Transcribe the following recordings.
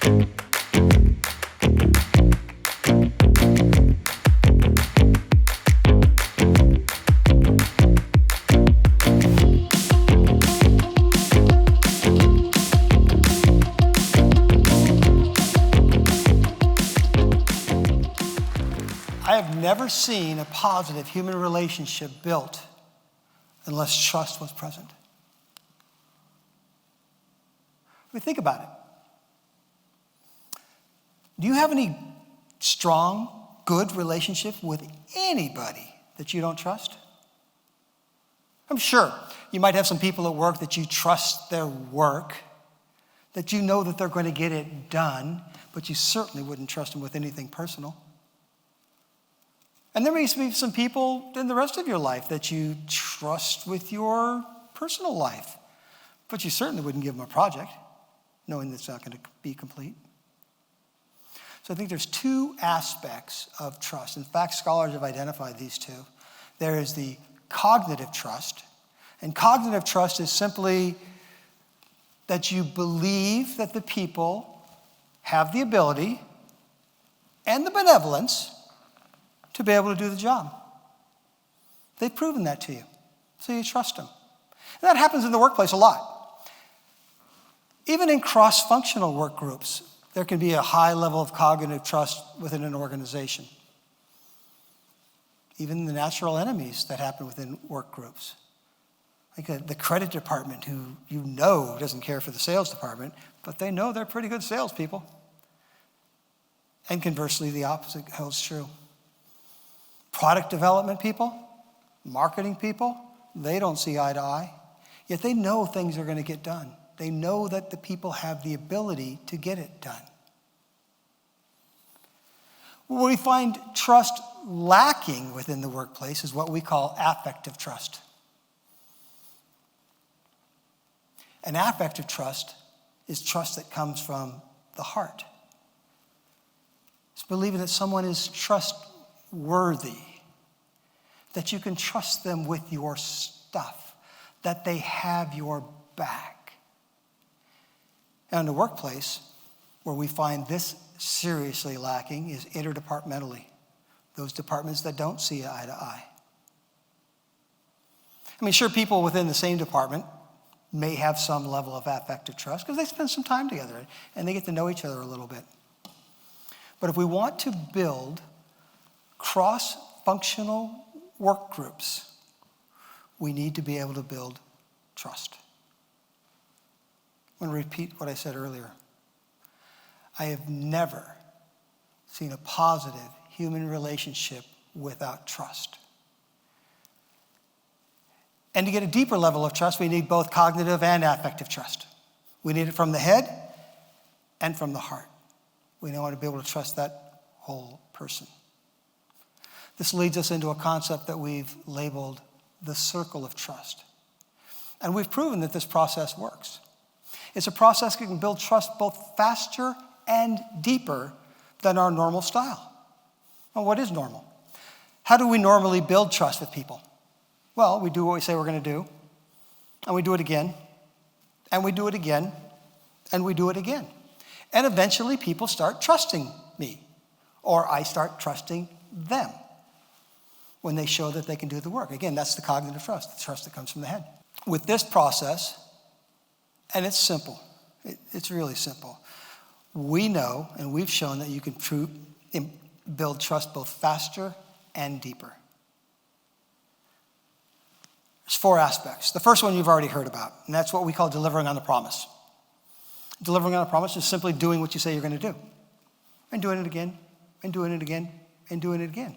I have never seen a positive human relationship built unless trust was present. I mean, think about it. Do you have any strong, good relationship with anybody that you don't trust? I'm sure you might have some people at work that you trust their work, that you know that they're going to get it done, but you certainly wouldn't trust them with anything personal. And there may be some people in the rest of your life that you trust with your personal life, but you certainly wouldn't give them a project, knowing that it's not going to be complete. So I think there's two aspects of trust. In fact, scholars have identified these two. There is the cognitive trust, and cognitive trust is simply that you believe that the people have the ability and the benevolence to be able to do the job. They've proven that to you, so you trust them. And that happens in the workplace a lot. Even in cross-functional work groups, there can be a high level of cognitive trust within an organization. Even the natural enemies that happen within work groups. Like the credit department, who you know doesn't care for the sales department, but they know they're pretty good salespeople. And conversely, the opposite holds true. Product development people, marketing people, they don't see eye to eye, yet they know things are going to get done. They know that the people have the ability to get it done. Where we find trust lacking within the workplace is what we call affective trust. And affective trust is trust that comes from the heart. It's believing that someone is trustworthy, that you can trust them with your stuff, that they have your back. And in the workplace, where we find this seriously lacking is interdepartmentally, those departments that don't see eye to eye. I mean, sure, people within the same department may have some level of affective trust because they spend some time together and they get to know each other a little bit. But if we want to build cross-functional work groups, we need to be able to build trust. I'm going to repeat what I said earlier. I have never seen a positive human relationship without trust. And to get a deeper level of trust, we need both cognitive and affective trust. We need it from the head and from the heart. We want to be able to trust that whole person. This leads us into a concept that we've labeled the circle of trust. And we've proven that this process works. It's a process that can build trust both faster and deeper than our normal style. Well, what is normal? How do we normally build trust with people? Well, we do what we say we're going to do, and we do it again, and we do it again, and we do it again. And eventually people start trusting me, or I start trusting them when they show that they can do the work. Again, that's the cognitive trust, the trust that comes from the head. With this process, and it's simple, it's really simple, we know and we've shown that you can build trust both faster and deeper. There's 4 aspects. The first one you've already heard about, and that's what we call delivering on the promise. Delivering on a promise is simply doing what you say you're going to do, and doing it again, and doing it again, and doing it again.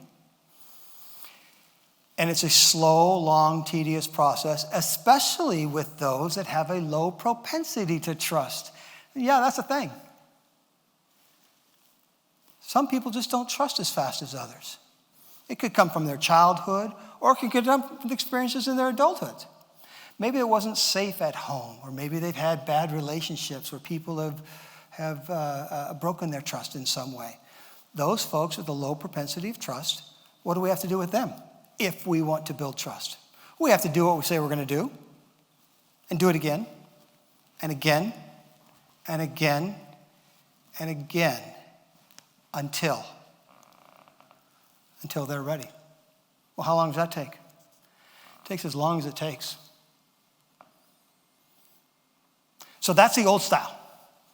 And it's a slow, long, tedious process, especially with those that have a low propensity to trust. Yeah, that's a thing. Some people just don't trust as fast as others. It could come from their childhood, or it could come from experiences in their adulthood. Maybe it wasn't safe at home, or maybe they've had bad relationships where people have broken their trust in some way. Those folks with a low propensity of trust, what do we have to do with them if we want to build trust? We have to do what we say we're going to do, and do it again, and again, and again, and again until they're ready. Well, how long does that take? It takes as long as it takes. So that's the old style.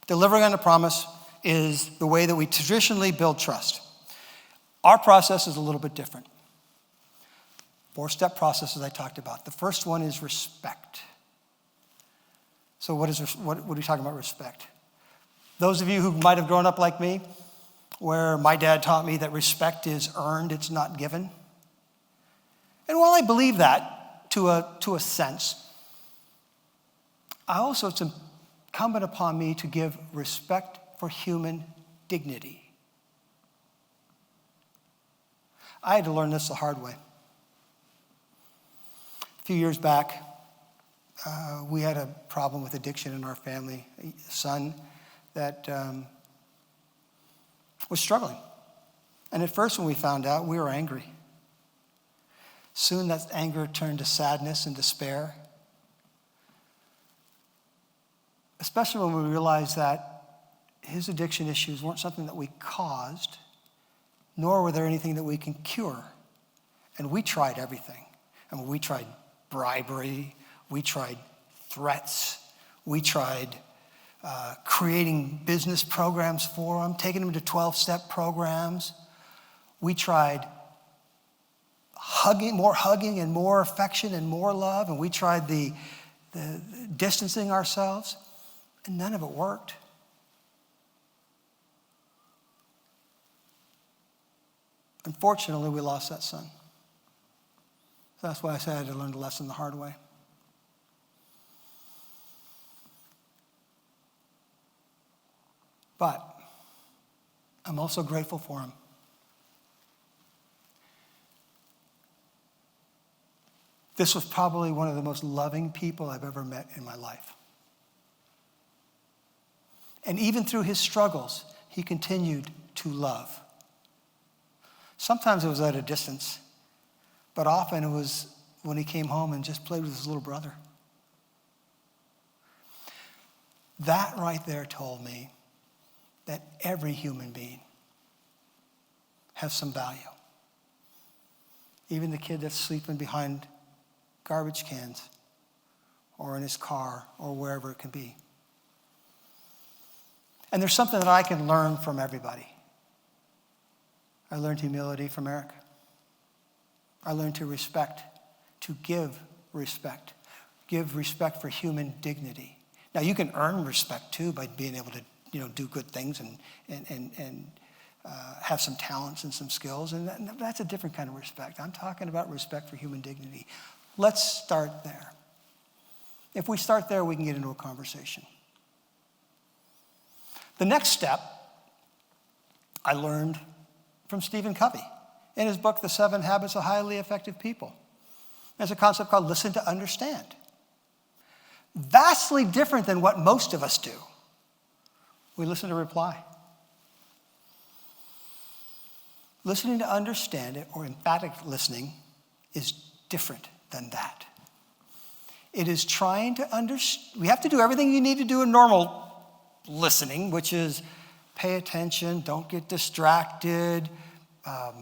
Delivering on a promise is the way that we traditionally build trust. Our process is a little bit different. 4-step process, as I talked about. The first one is respect. So what are we talking about respect? Those of you who might have grown up like me, where my dad taught me that respect is earned, it's not given. And while I believe that to a sense, it's incumbent upon me to give respect for human dignity. I had to learn this the hard way. A few years back, we had a problem with addiction in our family, a son that was struggling. And at first when we found out, we were angry. Soon that anger turned to sadness and despair. Especially when we realized that his addiction issues weren't something that we caused, nor were there anything that we can cure. And we tried everything. I mean, we tried bribery, we tried threats, we tried creating business programs for them, taking them to 12-step programs. We tried more hugging and more affection and more love, and we tried the distancing ourselves, and none of it worked. Unfortunately, we lost that son. So that's why I said I had to learn the lesson the hard way. But I'm also grateful for him. This was probably one of the most loving people I've ever met in my life. And even through his struggles, he continued to love. Sometimes it was at a distance, but often it was when he came home and just played with his little brother. That right there told me that every human being has some value. Even the kid that's sleeping behind garbage cans or in his car or wherever it can be. And there's something that I can learn from everybody. I learned humility from Eric. I learned to respect, to give respect for human dignity. Now you can earn respect too by being able to do good things and have some talents and some skills, and that's a different kind of respect. I'm talking about respect for human dignity. Let's start there. If we start there, we can get into a conversation. The next step I learned from Stephen Covey in his book, The 7 Habits of Highly Effective People. There's a concept called listen to understand. Vastly different than what most of us do. We listen to reply. Listening to understand it, or emphatic listening, is different than that. It is trying to understand. We have to do everything you need to do in normal listening, which is pay attention, don't get distracted,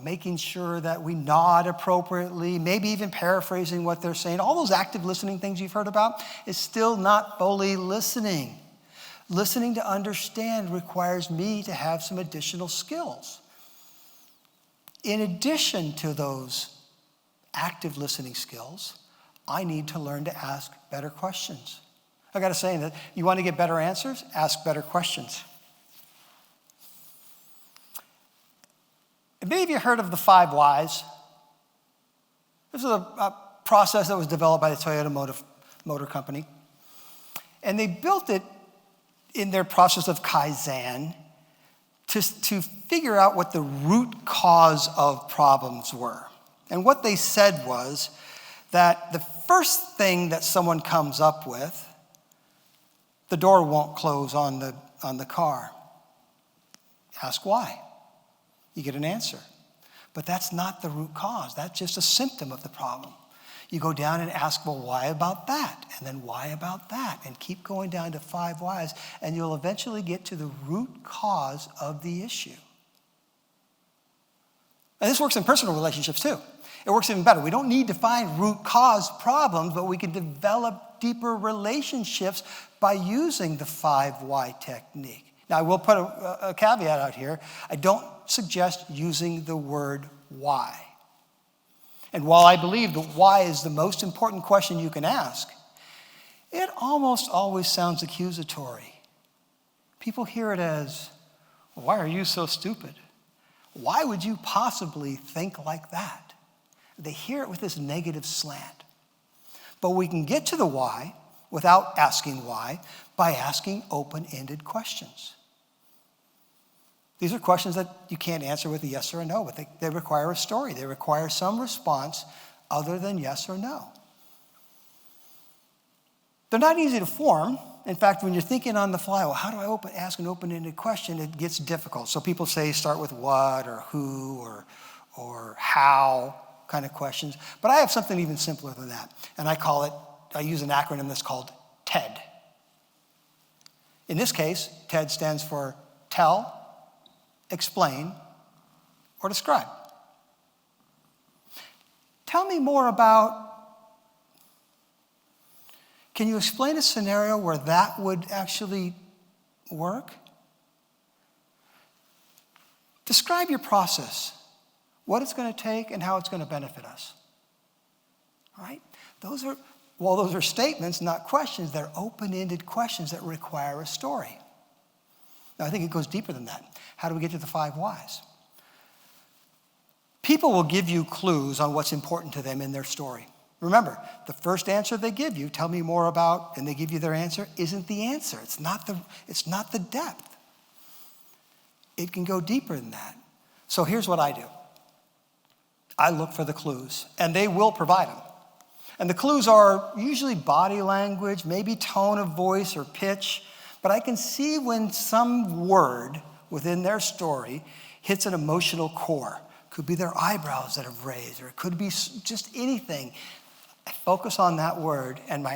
making sure that we nod appropriately, maybe even paraphrasing what they're saying. All those active listening things you've heard about is still not fully listening. Listening to understand requires me to have some additional skills. In addition to those active listening skills, I need to learn to ask better questions. I got a saying that you want to get better answers, ask better questions. Have any of you heard of the 5 whys? This is a process that was developed by the Toyota Motor Company. And they built it in their process of Kaizen to figure out what the root cause of problems were. And what they said was that the first thing that someone comes up with, the door won't close on the car. Ask why. You get an answer. But that's not the root cause. That's just a symptom of the problem. You go down and ask, well, why about that? And then why about that? And keep going down to 5 whys, and you'll eventually get to the root cause of the issue. And this works in personal relationships too. It works even better. We don't need to find root cause problems, but we can develop deeper relationships by using the 5 why technique. Now, I will put a caveat out here. I don't suggest using the word why. And while I believe that why is the most important question you can ask, it almost always sounds accusatory. People hear it as, why are you so stupid? Why would you possibly think like that? They hear it with this negative slant. But we can get to the why without asking why by asking open-ended questions. These are questions that you can't answer with a yes or a no, but they require a story. They require some response other than yes or no. They're not easy to form. In fact, when you're thinking on the fly, well, how do I ask an open-ended question? It gets difficult. So people say start with what or who or how kind of questions. But I have something even simpler than that. And I use an acronym that's called TED. In this case, TED stands for tell, explain, or describe. Tell me more about, can you explain a scenario where that would actually work? Describe your process, what it's going to take and how it's going to benefit us. All right? Those are statements, not questions. They're open-ended questions that require a story. Now, I think it goes deeper than that. How do we get to the 5 whys? People will give you clues on what's important to them in their story. Remember, the first answer they give you, tell me more about, and they give you their answer, isn't the answer. It's not the depth. It can go deeper than that. So here's what I do. I look for the clues, and they will provide them. And the clues are usually body language, maybe tone of voice or pitch, but I can see when some word within their story hits an emotional core. It could be their eyebrows that have raised, or it could be just anything. I focus on that word and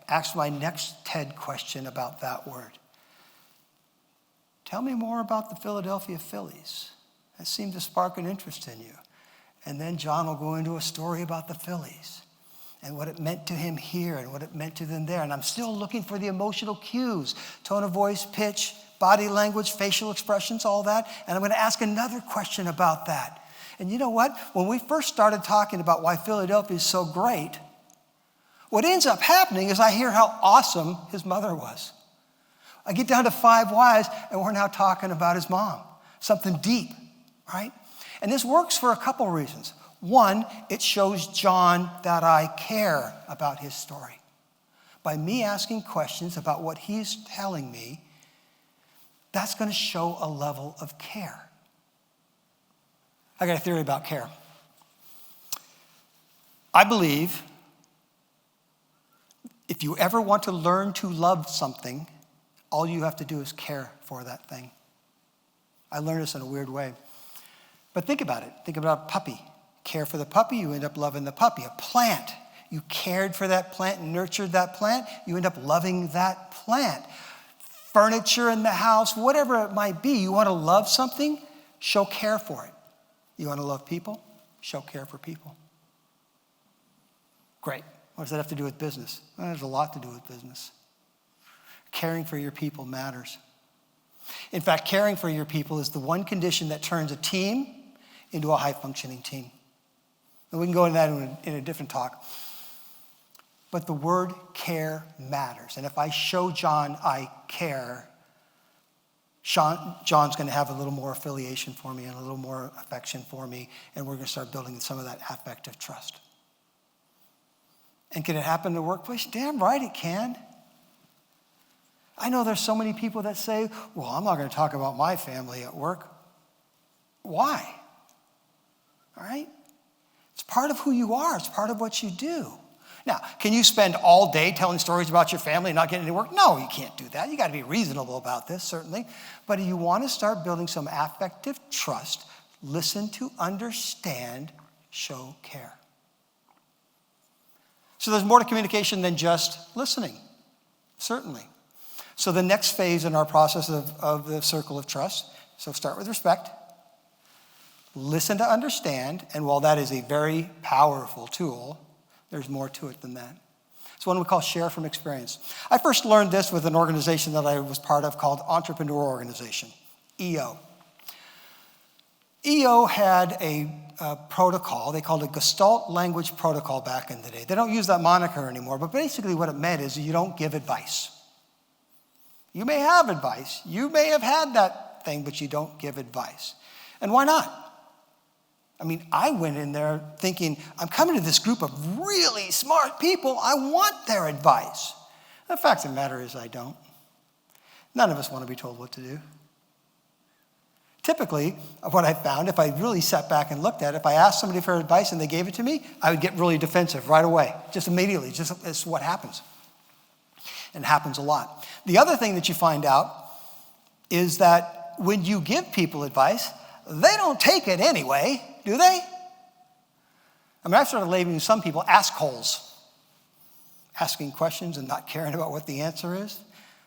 ask my next TED question about that word. Tell me more about the Philadelphia Phillies. That seemed to spark an interest in you. And then John will go into a story about the Phillies and what it meant to him here and what it meant to them there. And I'm still looking for the emotional cues, tone of voice, pitch, body language, facial expressions, all that. And I'm going to ask another question about that. And you know what? When we first started talking about why Philadelphia is so great, what ends up happening is I hear how awesome his mother was. I get down to 5 whys, and we're now talking about his mom, something deep, right? And this works for a couple reasons. One, it shows John that I care about his story. By me asking questions about what he's telling me, that's going to show a level of care. I got a theory about care. I believe if you ever want to learn to love something, all you have to do is care for that thing. I learned this in a weird way. But think about it. Think about a puppy. Care for the puppy, you end up loving the puppy. A plant, you cared for that plant and nurtured that plant, you end up loving that plant. Furniture in the house, whatever it might be, you want to love something, show care for it. You want to love people, show care for people. Great. What does that have to do with business? Well, there's a lot to do with business. Caring for your people matters. In fact, caring for your people is the one condition that turns a team into a high-functioning team. And we can go into that in a different talk. But the word care matters. And if I show John I care, John's going to have a little more affiliation for me and a little more affection for me, and we're going to start building some of that affective trust. And can it happen in the workplace? Damn right it can. I know there's so many people that say, well, I'm not going to talk about my family at work. Why? All right? It's part of who you are. It's part of what you do. Now, can you spend all day telling stories about your family and not getting any work? No, you can't do that. You got to be reasonable about this, certainly. But if you want to start building some affective trust, listen to understand, show care. So there's more to communication than just listening, certainly. So the next phase in our process of the circle of trust, so start with respect, listen to understand, and while that is a very powerful tool, there's more to it than that. It's one we call share from experience. I first learned this with an organization that I was part of called Entrepreneur Organization, EO. EO had a protocol. They called it Gestalt Language Protocol back in the day. They don't use that moniker anymore, but basically what it meant is you don't give advice. You may have advice. You may have had that thing, but you don't give advice. And why not? I mean, I went in there thinking, I'm coming to this group of really smart people. I want their advice. The fact of the matter is I don't. None of us want to be told what to do. Typically, what I found, if I really sat back and looked at it, if I asked somebody for advice and they gave it to me, I would get really defensive right away, just immediately. It's what happens. And it happens a lot. The other thing that you find out is that when you give people advice, they don't take it anyway, do they? I mean, I've started labeling some people assholes, asking questions and not caring about what the answer is.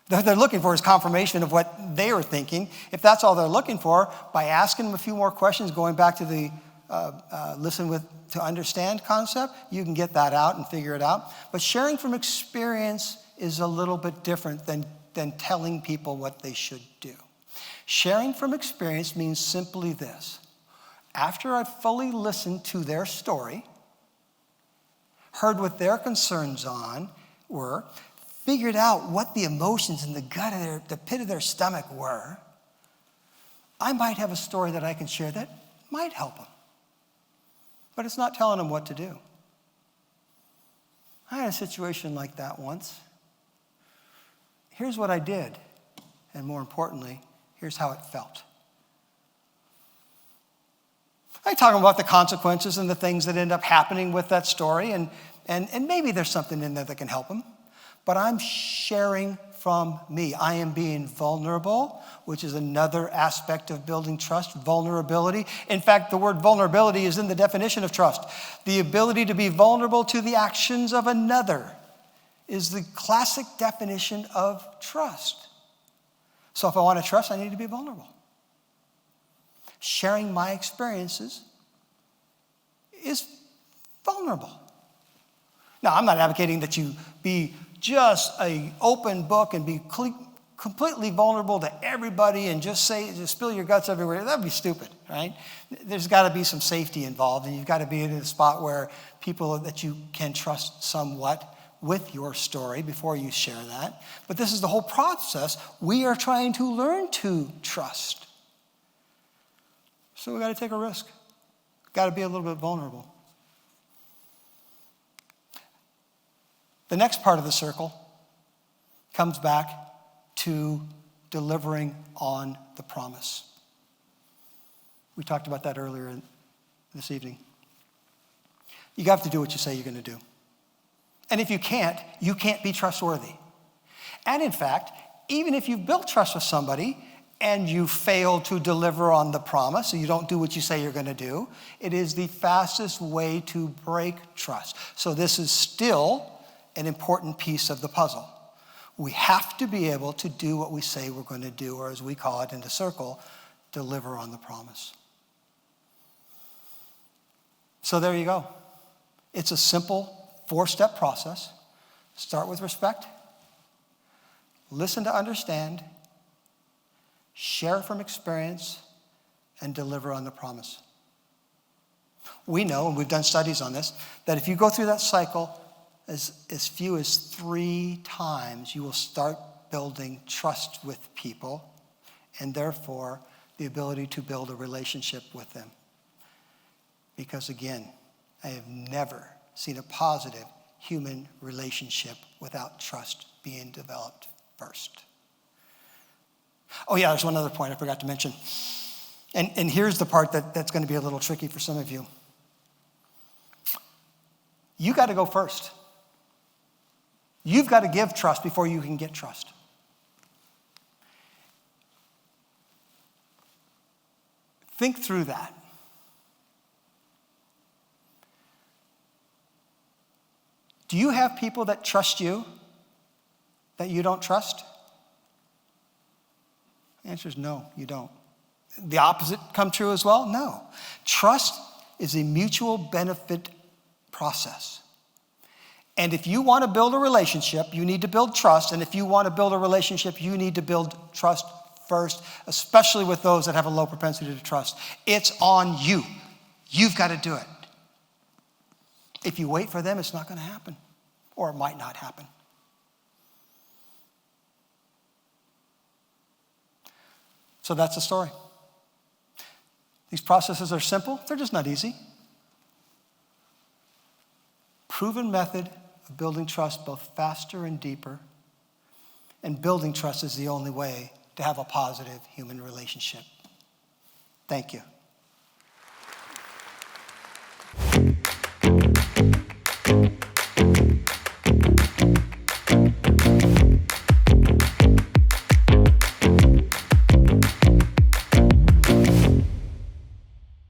What they're looking for is confirmation of what they are thinking. If that's all they're looking for, by asking them a few more questions, going back to the to understand concept, you can get that out and figure it out. But sharing from experience is a little bit different than telling people what they should do. Sharing from experience means simply this. After I've fully listened to their story, heard what their concerns were, figured out what the emotions in the gut of the pit of their stomach were, I might have a story that I can share that might help them. But it's not telling them what to do. I had a situation like that once. Here's what I did, and more importantly, here's how it felt. I talk about the consequences and the things that end up happening with that story, and maybe there's something in there that can help them. But I'm sharing from me. I am being vulnerable, which is another aspect of building trust, vulnerability. In fact, the word vulnerability is in the definition of trust. The ability to be vulnerable to the actions of another is the classic definition of trust. So if I want to trust, I need to be vulnerable. Sharing my experiences is vulnerable. Now, I'm not advocating that you be just an open book and be completely vulnerable to everybody and just spill your guts everywhere. That'd be stupid, right? There's got to be some safety involved, and you've got to be in a spot where people that you can trust somewhat with your story before you share that. But this is the whole process. We are trying to learn to trust. So we got to take a risk. Got to be a little bit vulnerable. The next part of the circle comes back to delivering on the promise. We talked about that earlier this evening. You have to do what you say you're going to do. And if you can't be trustworthy. And in fact, even if you've built trust with somebody and you fail to deliver on the promise, so you don't do what you say you're going to do, it is the fastest way to break trust. So this is still an important piece of the puzzle. We have to be able to do what we say we're going to do, or as we call it in the circle, deliver on the promise. So there you go. It's a simple 4-step process. Start with respect, listen to understand, share from experience, and deliver on the promise. We know, and we've done studies on this, that if you go through that cycle as few as 3 times, you will start building trust with people, and therefore the ability to build a relationship with them. Because again, I have never seen a positive human relationship without trust being developed first. Oh yeah, there's one other point I forgot to mention. And here's the part that's going to be a little tricky for some of you. You got to go first. You've got to give trust before you can get trust. Think through that. Do you have people that trust you that you don't trust? The answer is no, you don't. The opposite come true as well? No. Trust is a mutual benefit process. And if you want to build a relationship, you need to build trust. And if you want to build a relationship, you need to build trust first, especially with those that have a low propensity to trust. It's on you. You've got to do it. If you wait for them, it's not going to happen, or it might not happen. So that's the story. These processes are simple. They're just not easy. Proven method of building trust both faster and deeper. And building trust is the only way to have a positive human relationship. Thank you.